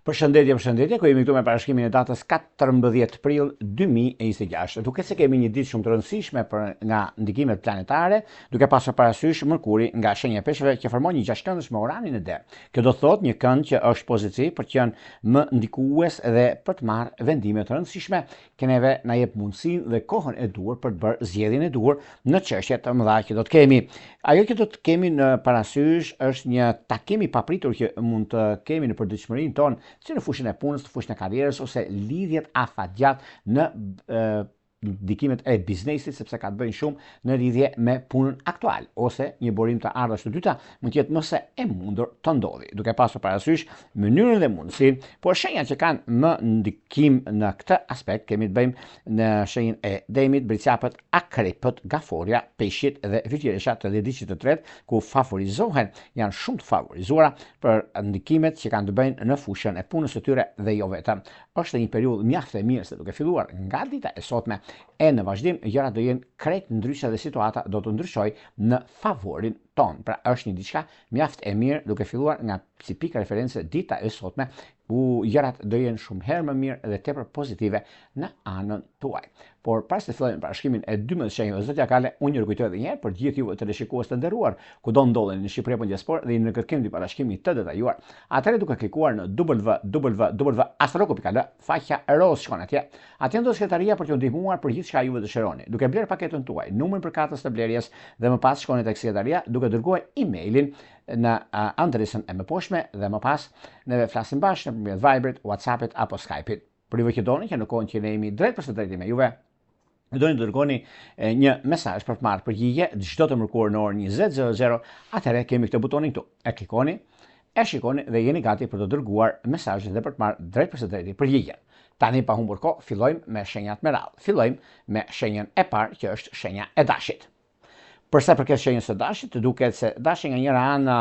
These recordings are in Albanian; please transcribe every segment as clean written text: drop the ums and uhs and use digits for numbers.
Përshëndetje, ku jemi këtu me parashkimin e datës 14 prill 2026. Duke se kemi një ditë shumë të rëndësishme nga ndikimet planetare, duke pasur parasysh Mërkuri nga shenja e peshqve që formon një gjashtkëndësh me Uranin e Der. Kjo do thotë një kënd që është pozitiv për të qenë më ndikues dhe për të marrë vendime të rëndësishme, që neve na jep mundësinë dhe kohën e duhur për të bërë zgjedhjen e duhur në çështjet të mëdha që do të kemi. Ajo që do të kemi në parasysh është një takim i papritur që mund të kemi në përditshmërinë tonë, si në fushën e punës, në fushën e karrierës ose lidhjet afatgjatë në ndikimet e biznesit, sepse ka të bëjnë shumë në lidhje me punën aktual, ose një burim të ardhës të dyta mund të jetë më se e mundur të ndodhi, duke pasur parasysh mënyrën dhe mundësinë, por shenjat që kanë më ndikim në këtë aspekt kemi të bëjmë në shenjën e Demit, Bricapët, Akrepët, Gaforia, Peshqit dhe Fytyresha të dhjetë të tretë, ku favorizohen, janë shumë të favorizuara për ndikimet që kanë të bëjnë në fushën e punës së tyre dhe jo vetëm. Është një periudhë mjaft e mirë, se duke filluar nga dita e sotme e në vazhdim gjërat do jenë krejt ndryshe dhe situata do të ndryshojë në favorin ton. Pra është një diçka mjaft e mirë duke filluar nga si pikë referencë dita e sotme, ku gjërat do jenë shumë herë më mirë dhe tepër pozitive në anën tuaj. Por pas të fillojmë parashkimin e 12 shenjave zotja Kale, unë ju rikujtoj edhe një herë për gjithë ju teleshikues të nderuar, kudo ndodheni në Shqipëri apo në diasporë dhe në kërkim të parashkimit të detyruar. Atëherë duke klikuar në www.astrologo.al, faqja roz shkon atje. Atje ndodh sekretaria për t'ju ndihmuar për gjithçka juve dëshironi. Duke bler paketën tuaj, numrin për katës të blerjes dhe më pas shkoni tek sekretaria duke dërguar emailin në adresën e mëposhme dhe më pas neve flasim bashkë nëpërmjet Viberit, WhatsAppit apo Skype-it. Për ju që doni që në kohën që ne jemi drejt për së drejti me juve, doni të dërgoni një mesazh për të marrë përgjigje çdo të mërkurë në orën 20:00, atëherë kemi këtë butonin këtu. E klikoni, e shikoni dhe jeni gati për të dërguar mesazhet dhe për të marrë drejt për së drejti përgjigjen. Tani pa humbur kohë, fillojmë me shenjat me radhë. Fillojmë me shenjën e parë, që është shenja e Dashit. Përsa përket shenjës së Dashit, duket se Dashi nga njëra anë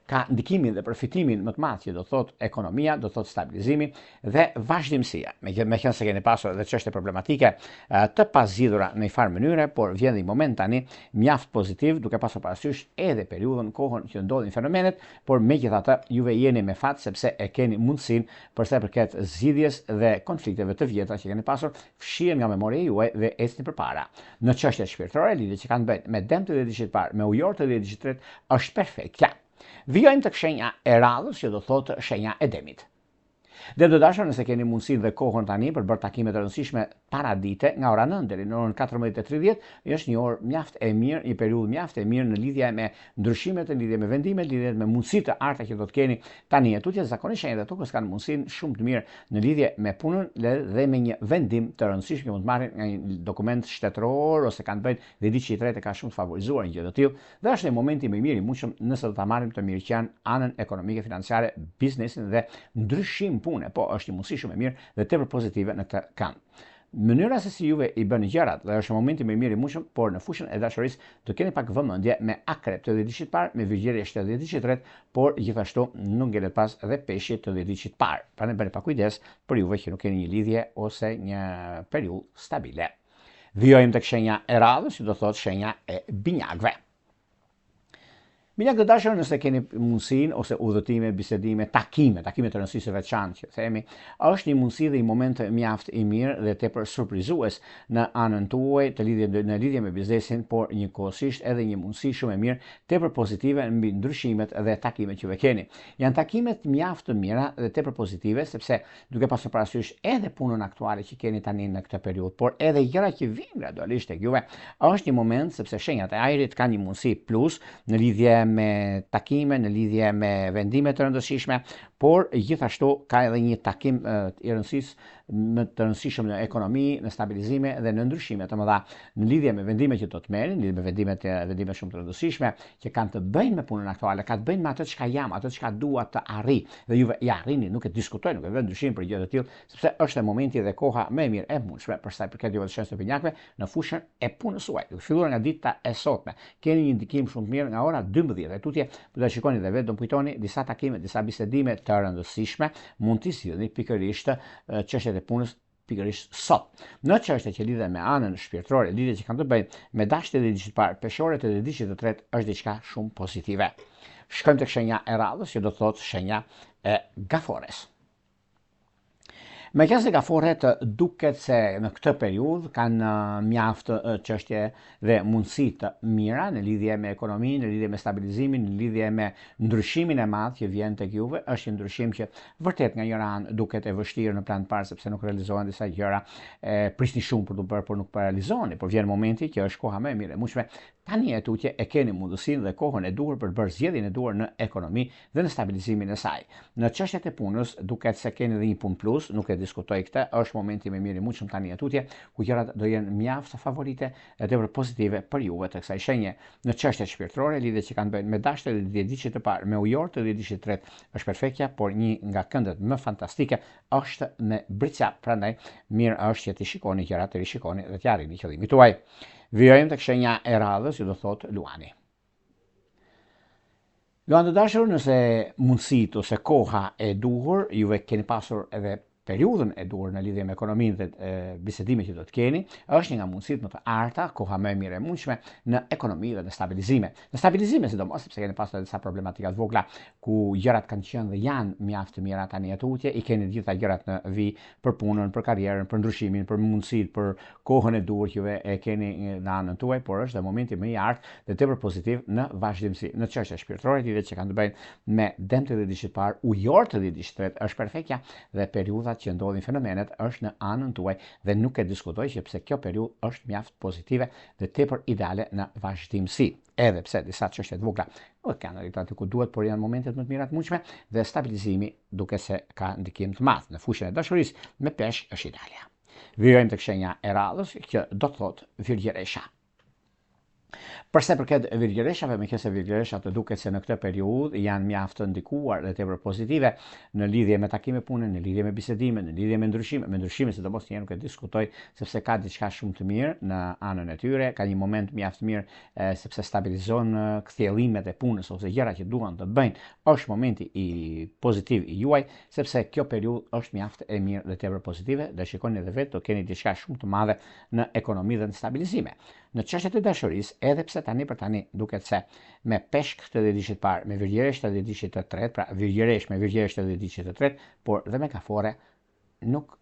ka ndikimin dhe përfitimin më të madh që do thotë ekonomia, do thotë stabilizimi dhe vazhdimësia. Meqenëse se keni pasur edhe çështje problematike të pazgjidhura në një farë mënyre, por vjen një moment tani mjaft pozitiv, duke pasur parasysh edhe periudhën, kohën që ndodhin fenomenet, por megjithatë juve jeni me fat sepse e keni mundësinë përsa përket zgjidhjes dhe konflikteve të vjetra që keni pasur, fshihen nga memoria juaj dhe ecni përpara. Në çështjet shpirtërore, lidhje që kanë bëjnë me Dëm të dhjetë parë, me Ujor të dhjetë tretë, është perfektja. Vijojmë tek shenja e radhës, që do thotë shenja e Demit. Dhe do dashur, nëse keni mundësi dhe kohën tani për bërë takime të rëndësishme para dite, nga ora 9 deri në orën 14:30, është një orë mjaft e mirë, një periudhë mjaft e mirë në lidhje me ndryshimet, në lidhje me vendimet, lidhje me mundësitë të arta që do të keni tani. Tutje zakonisht shenjat e tokës kanë mundësinë shumë të mirë në lidhje me punën dhe me një vendim të rëndësishëm që mund të marrin nga një dokument shtetëror ose kanë bëjnë dhe di që i tretë ka shumë të favorizuar një gjë të tillë, dhe është një momenti më i mirë i mundshëm nëse do ta marrim të mirëqen anën ekonomike, financiare, biznesin dhe ndryshim pune, po është një mundësi shumë e mirë dhe tepër pozitive në këtë kamp. Mënyra se si juve i bëni gjërat dhe është momenti më i mirë i mundshëm, por në fushën e dashurisë do keni pak vëmendje me Akrep të dhjetë parë, me Vigjeria të dhjetë tretë, por gjithashtu nuk ngelet pas edhe Peshqit të dhjetë parë. Prandaj bëni pak kujdes për juve që nuk keni një lidhje ose një periudhë stabile. Vijojmë tek shenja e radhës, që do thotë shenja e Binjakëve. Binjakë të dashur, nëse keni mundësinë ose udhëtime, bisedime, takime të rëndësishme veçantë që themi, është një mundësi dhe një moment mjaft i mirë dhe tepër surprizues në anën tuaj në lidhje me biznesin, por njëkohësisht edhe një mundësi shumë e mirë tepër pozitive mbi ndryshimet dhe takimet që keni. Janë takimet mjaft të mira dhe tepër pozitive, sepse duke pasur parasysh edhe punën aktuale që keni tani në këtë periudhë, por edhe gjëra që vijnë gradualisht tek juve, është një moment sepse shenjat e ajrit kanë një mundësi plus në lidhje me takime, në lidhje me vendime të rëndësishme, por gjithashtu ka edhe një takim i rëndësishëm në ekonomi, në stabilizime dhe në ndryshime të mëdha në lidhje me vendime që do të merrin, lidhje me vendime shumë të rëndësishme që kanë të bëjnë me punën aktuale, ka të bëjnë me atë çka jam, atë çka dua të arrij, dhe juve ja arrini, nuk e diskutoj, nuk e vë ndryshim për gjë të tillë, sepse është momenti dhe koha më e mirë e mundshme për sa i përket juve të shenjës së Binjakëve në fushën e punës suaj. Filluar nga dita e sotme, keni një ndikim shumë të mirë nga ora 12. E tutje, do ta shikoni dhe vetë do kujtoni disa takime, disa bisedime të rëndësishme, mund t'i sillni pikërisht çështjet e punës pikërisht sot. Në çështjet që lidhen me anën shpirtërore, lidhjet që kanë të bëjnë me dashjet e diçit parë, peshore të diçit të tretë, është diçka shumë pozitive. Shkojmë tek shenja e radhës, që do të thotë shenja e Gafores. Me qenë se gaforet duket se në këtë periudhë kanë mjaft çështje dhe mundësi të mira në lidhje me ekonominë, në lidhje me stabilizimin, në lidhje me ndryshimin e madh që vjen tek juve, është një ndryshim që vërtet nga njëra anë duket e vështirë në plan të parë sepse nuk realizohen disa gjëra, prisni shumë për të bërë, por nuk po realizoheni, por vjen momenti që është koha më e mirë e mundshme. Tani e tutje e keni mundësinë dhe kohën e duhur për të bërë zgjedhjen e duhur në ekonomi dhe në stabilizimin e saj. Në çështjet e punës duket se keni edhe një punë plus, nuk e diskutoj këtë, është momenti më mirë i mundshëm tani e tutje, ku gjërat do jenë mjaft favorite e tepër pozitive për juve të kësaj shenje. Në çështjet shpirtërore, lidhjet që kanë bëjnë me dashje dhe diçit të parë, me ujor të diçit të tretë, është perfektja, por një nga këndet më fantastike është me Bricap, prandaj mirë është që ti shikoni gjërat, të rishikoni dhe të arrini qëllimin tuaj. Vijojmë tek shenja e radhës, që do thotë Luani. Luan të dashur, nëse mundësit ose koha e duhur, juve keni pasur edhe periudhën e duhur në lidhje me ekonominë dhe bisedimet që do të keni, është një nga mundësitë më të arta, koha më e mirë e mundshme në ekonomi dhe në stabilizime. Në stabilizime sidomos sepse keni pasur disa problematika të vogla ku gjërat kanë qenë dhe janë mjaft të mira tani atutje, i keni të gjitha gjërat në vi për punën, për karrierën, për ndryshimin, për mundësitë, për kohën e duhur që e keni në anën tuaj, por është dhe momenti më i artë dhe tepër pozitiv në vazhdimsi. Në çështje shpirtërore, lidhjet që kanë të bëjnë me dëmtë dhe diçit parë, ujor të diçit tretë, është perfektja dhe periudha që ndodhin fenomenet është në anën tuaj dhe nuk e diskutoj sepse kjo periudhë është mjaft pozitive dhe tepër ideale në vazhdimsi. Edhe pse disa çështje të vogla nuk kanë arritur ku duhet, por janë momentet më të mira të mundshme dhe stabilizimi duket se ka ndikim të madh në fushën e dashurisë me peshk është ideale. Vijojmë tek shenja e radhës që do të thotë Virgjëresha. Përse përket virgjëreshave, me qenë se virgjëreshat të duket se në këtë periudhë janë mjaft të ndikuar dhe tepër pozitive në lidhje me takime pune, në lidhje me bisedime, në lidhje me ndryshime sidomos nuk e diskutoj sepse ka diçka shumë të mirë në anën e tyre, ka një moment mjaft të mirë sepse stabilizon kthjellimet e punës ose gjërat që duan të bëjnë, është momenti i pozitiv i juaj sepse kjo periudhë është mjaft e mirë dhe tepër pozitive dhe shikoni edhe vetë do keni diçka shumë të madhe në ekonomi dhe në stabilizime. Në çështjet e dashurisë, edhe pse tani për tani duket se me peshk të diçit parë, me virgjëresh të diçit të tretë, pra virgjëresh me virgjëresh të diçit të tretë, por dhe me kafore nuk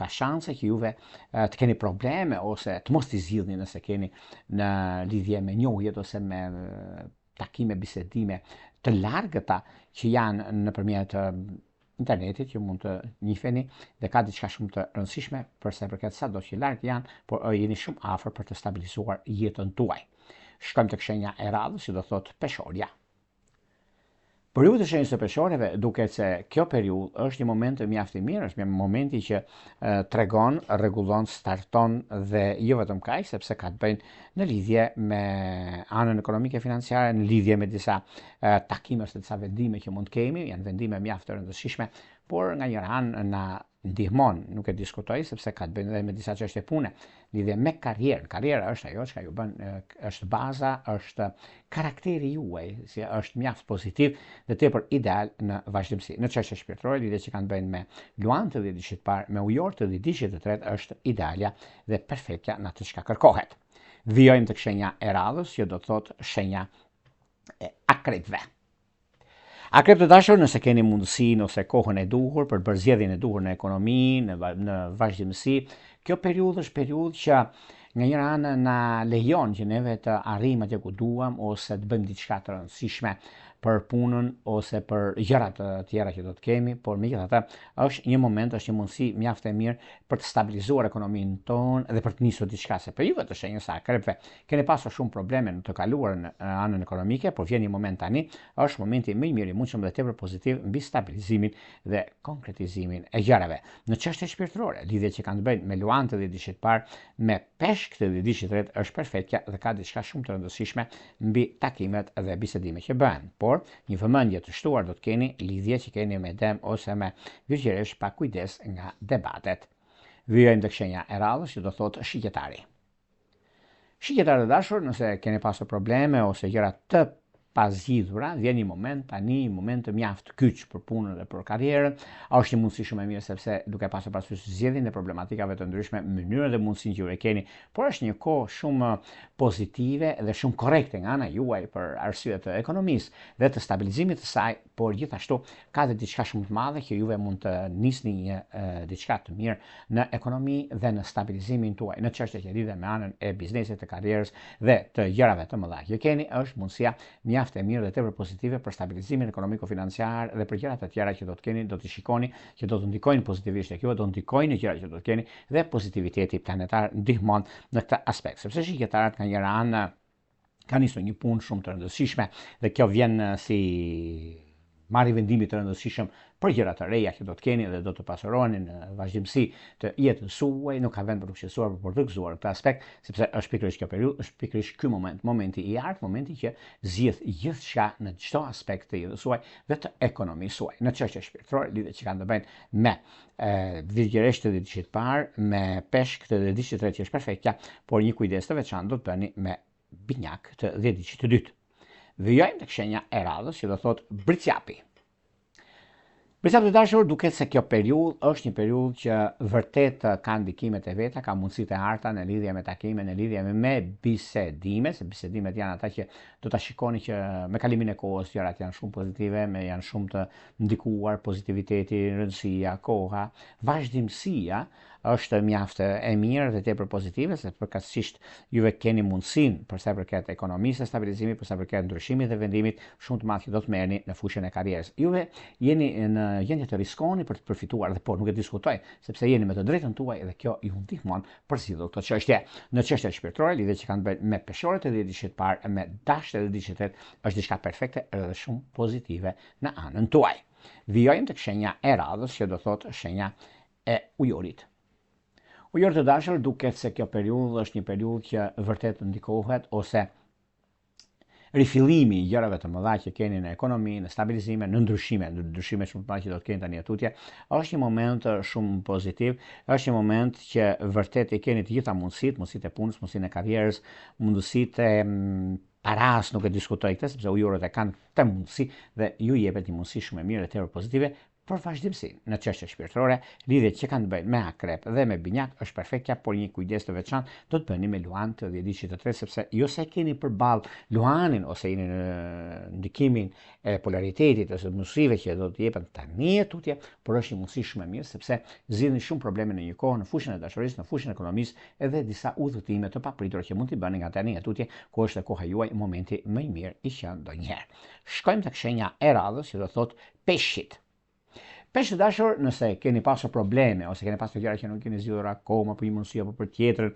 ka shanse që juve të keni probleme ose të mos t'i zgjidhni nëse keni në lidhje me njohjet ose me takime bisedime të largëta që janë nëpërmjet internetit që mund të njiheni dhe ka diçka shumë të rëndësishme përsa përket sado që larg janë, por jeni shumë afër për të stabilizuar jetën tuaj. Shkojmë tek shenja e radhës, që do thotë Peshorja. Periudha e shenjës së peshoreve duket se kjo periudhë është një moment mjaft i mirë, është një momenti që tregon, rregullon, starton dhe jo vetëm kaq, sepse ka të bëjnë në lidhje me anën ekonomike financiare, në lidhje me disa takime ose disa vendime që mund të kemi, janë vendime mjaft të rëndësishme, por nga njëra anë na ndihmon, nuk e diskutoj sepse ka të bëjë edhe me disa çështje pune, lidhje me karrierën. Karriera është ajo që ju bën, është baza, është karakteri juaj, si është mjaft pozitiv dhe tepër ideal në vazhdimsi. Në çështje shpirtërore, lidhjet që kanë të bëjnë me luan të diçit parë, me ujor të diçit të tretë është idealja dhe perfektja në atë çka kërkohet. Vijojmë tek shenja e radhës, që do të thotë shenja e akrepëve. Akrep të dashur, nëse keni mundësinë ose kohën e duhur për të bërë zgjedhjen e duhur në ekonomi, në vazhdimsi, kjo periudhë është periudhë që nga njëra anë na lejon që neve të arrijmë atje ku duam ose të bëjmë diçka të rëndësishme për punën ose për gjërat të tjera që do të kemi, por megjithatë është një moment, është një mundësi mjaft e mirë për të stabilizuar ekonominë tonë dhe për të nisur diçka, se për juve të shenjës së akrepëve keni pasur shumë probleme në të kaluarën në anën ekonomike, por vjen një moment tani, është momenti më i mirë i mundshëm dhe tepër pozitiv mbi stabilizimin dhe konkretizimin e gjërave. Në çështje shpirtërore, lidhjet që kanë të bëjnë me luantët e diçit parë, me peshk të diçit tretë është perfektja dhe ka diçka shumë të rëndësishme mbi takimet dhe bisedimet që bëhen. Por një vëmendje të shtuar do të keni lidhje që keni me dem ose me virgjëresh pa kujdes nga debatet. Vijojmë tek shenja e radhës, që do thotë shigjetari. Shigjetari të dashur, nëse keni pasur probleme ose gjëra të pazgjidhura, vjen një moment tani, një moment të mjaft kyç për punën dhe për karrierën. Është një mundësi shumë e mirë sepse duke pasur parasysh zgjedhjen e problematikave të ndryshme, mënyrën dhe mundësinë që ju e keni, por është një kohë shumë pozitive dhe shumë korrekte nga ana juaj për arsye të ekonomisë dhe të stabilizimit të saj, por gjithashtu ka dhe diçka shumë të madhe që juve mund të nisni një diçka të mirë në ekonomi dhe në stabilizimin tuaj, në çështje që lidhen me anën e biznesit, të karrierës dhe të gjërave të mëdha që keni. Është mundësia mjaft e mirë dhe tepër pozitive për stabilizimin ekonomiko-financiar dhe për gjërat e tjera që do të keni, do të shikoni që do të ndikojnë pozitivisht tek ju, do të ndikojnë në gjërat që do të keni dhe pozitiviteti planetar ndihmon në këtë aspekt. Sepse shqiptarët nga njëra anë kanë nisur një punë shumë të rëndësishme dhe kjo vjen si marrë vendimit të rëndësishëm për gjëra të reja që do të keni dhe do të pasuroheni në vazhdimsi të jetës suaj. Nuk ka vend për të qetësuar për të gëzuar këtë aspekt, sepse është pikërisht kjo periudhë, është pikërisht ky moment, momenti i artë, momenti që zgjidh gjithçka në çdo aspekt të jetës suaj dhe të ekonomisë suaj. Në çështje shpirtërore, lidhje që kanë të bëjnë me vizhgjeresht të ditëshit parë, me peshk të ditëshit tretë që është perfektja, por një kujdes të veçantë do të bëni me binjak të ditëshit të dytë. Vijojmë tek shenja e radhës që do thotë Bricjapi. Bricjapi të dashur, duket se kjo periudhë është një periudhë që vërtet ka ndikimet e veta, ka mundësitë e harta në lidhje me takime, në lidhje me bisedime, se bisedimet janë ata që do ta shikoni që me kalimin e kohës gjërat janë shumë pozitive, janë shumë të ndikuar, pozitiviteti, rëndësia, koha, vazhdimësia është mjaft e mirë dhe tepër pozitive, se përkatësisht juve keni mundësinë për sa i përket ekonomisë, stabilizimit, për sa i përket ndryshimit dhe vendimit shumë të madh që do të merrni në fushën e karrierës. Juve jeni në gjendje të riskoni për të përfituar dhe por nuk e diskutoj, sepse jeni me të drejtën tuaj dhe kjo ju ndihmon për zgjidhur këtë çështje. Në çështjet shpirtërore, lidhje që kanë të bëjnë me peshorët e ditëshit parë, me dashjet e ditëshit tretë, është diçka perfekte dhe shumë pozitive në anën tuaj. Vijojmë tek shenja e radhës, që do thotë shenja e ujorit. Ujorët të dashur, duket se kjo periudhë është një periudhë që vërtet ndikohet ose rifillimi i gjërave të mëdha që keni në ekonomi, në stabilizime, në ndryshime shumë të mëdha që do të keni tani tutje, është një moment shumë pozitiv, është një moment që vërtet i keni të gjitha mundësitë e punës, mundësinë e karrierës, mundësitë e paras, nuk e diskutoj këtë, sepse ujorët e kanë të mundësi dhe ju jepet një mundësi shumë e mirë dhe tepër pozitive për vazhdimsi. Në çështje shpirtërore, lidhjet që kanë të bëjnë me akrep dhe me binjak është perfektja, por një kujdes të veçantë do të bëni me luan të ditëshit të tretë, sepse jo se keni përballë luanin ose jeni në ndikimin e polaritetit ose mundësive që do të jepen tani tutje, por është një mundësi shumë e mirë sepse zgjidhni shumë probleme në një kohë, në fushën e dashurisë, në fushën e ekonomisë, edhe disa udhëtime të papritura që mund t'i bëni nga tani tutje, ku është koha juaj, momenti më i mirë i qenë ndonjëherë. Shkojmë tek shenja e radhës, që do thotë peshqit. Peshë të dashur, nëse keni pasur probleme ose keni pasur gjëra që nuk keni zgjidhur akoma për një mundësi apo për tjetrën,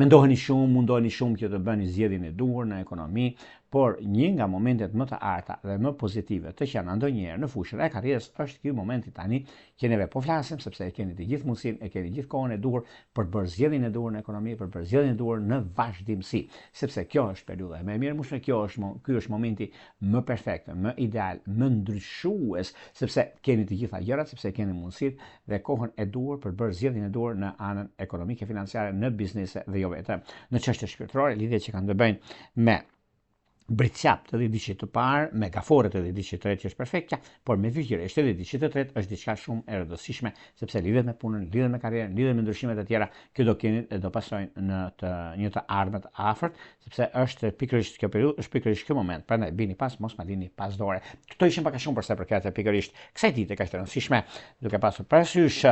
mendoheni shumë, mundoheni shumë që të bëni zgjedhjen e duhur në ekonomi, por një nga momentet më të arta dhe më pozitive të qenë ndonjëherë në fushën e karrierës është ky momenti tani që neve po flasim, sepse e keni të gjithë mundësinë, e keni gjithë kohën e duhur për të bërë zgjedhjen e duhur në ekonomi, për të bërë zgjedhjen e duhur në vazhdimsi, sepse kjo është periudha më e mirë, mushë ky është momenti më perfekt, më ideal, më ndryshues, sepse keni të gjitha gjërat, sepse keni mundësitë dhe kohën e duhur për të bërë zgjedhjen e duhur në anën ekonomike, financiare, në biznese dhe jo vetëm në çështje shpirtërore, lidhje që kanë të bëjnë me Bricjap të ditëshit të parë, me gaforet të ditëshit të tretë që është perfektja, por me vizhgjeresht të ditëshit të tretë është diçka shumë e rëndësishme, sepse lidhet me punën, lidhet me karrierën, lidhet me ndryshimet e tjera që do keni dhe do pasojnë në një të ardhmet afërt, sepse është pikërisht kjo periudhë, është pikërisht ky moment. Prandaj bini pas, mos ma lini pas dore. Këto ishin pak a shumë për sa përket pikërisht kësaj dite kaq të rëndësishme, duke pasur parasysh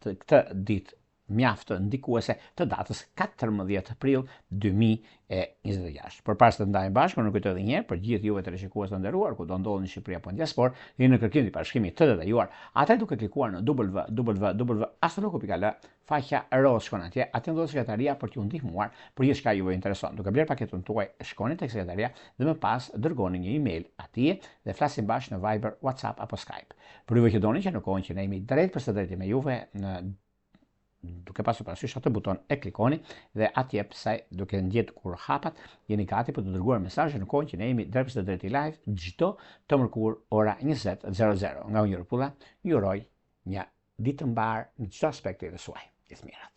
këtë ditë mjaft ndikuese të datës 14 prill 2026. Përpara të ndajmë bashkë, unë kujtoj edhe një herë për gjithë juve teleshikues të nderuar, ku do ndodheni në Shqipëri apo në diasporë, jeni në kërkimin e bashkimit të detyruar. Atë duke klikuar në www.astrologo.al, faqja roz shkon atje, atë ndodhet sekretaria për t'ju ndihmuar për gjithçka juve intereson. Duke bler paketën tuaj, shkoni tek sekretaria dhe më pas dërgoni një email atje dhe flasim bashkë në Viber, WhatsApp apo Skype. Për juve që doni që në kohën që ne jemi drejt për së drejti me juve, duke pasur parasysh atë buton e klikoni dhe atje pse duke ndjetë kur hapat jeni gati për të dërguar mesazhe në kohën që ne jemi drejt për drejti live çdo të mërkur ora 20:00. Nga unë Pulla, ju uroj një ditë të mbar në çdo aspekt të jetës suaj. Gjithë mirat.